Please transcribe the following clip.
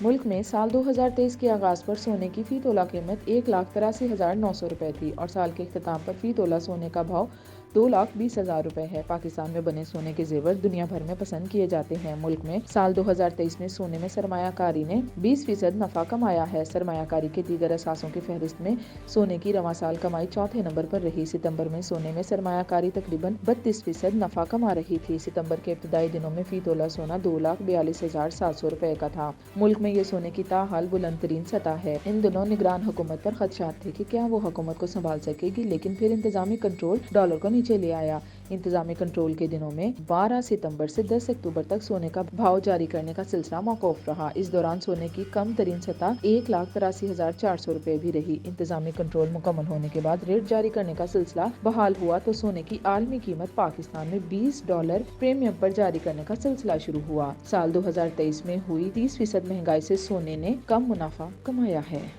ملک میں سال 2023 کے آغاز پر سونے کی فی تولہ قیمت 1,83,900 روپے تھی اور سال کے اختتام پر فی تولہ سونے کا بھاؤ 2,20,000 روپے ہے۔ پاکستان میں بنے سونے کے زیور دنیا بھر میں پسند کیے جاتے ہیں۔ ملک میں سال 2023 میں سونے میں سرمایہ کاری نے 20% نفع کمایا ہے۔ سرمایہ کاری کے دیگر اثاثوں کی فہرست میں سونے کی رواں سال کمائی چوتھے نمبر پر رہی۔ ستمبر میں سونے میں سرمایہ کاری تقریباً 32% نفع کما رہی تھی۔ ستمبر کے ابتدائی دنوں میں فی تولہ سونا 2,42,700 روپے کا تھا۔ ملک میں یہ سونے کی تاحال بلند ترین سطح ہے۔ ان دنوں نگران حکومت پر خدشات تھے کہ کیا وہ حکومت کو سنبھال سکے گی، لیکن پھر انتظامی کنٹرول ڈالر کو نیچے لے آیا۔ انتظامی کنٹرول کے دنوں میں 12 ستمبر سے 10 اکتوبر تک سونے کا بھاؤ جاری کرنے کا سلسلہ موقوف رہا۔ اس دوران سونے کی کم ترین سطح 1,83,400 روپے بھی رہی۔ انتظامی کنٹرول مکمل ہونے کے بعد ریٹ جاری کرنے کا سلسلہ بحال ہوا تو سونے کی عالمی قیمت پاکستان میں $20 پریمیم پر جاری کرنے کا سلسلہ شروع ہوا۔ سال 2023 میں ہوئی 30% مہنگائی سے سونے نے کم منافع کمایا ہے۔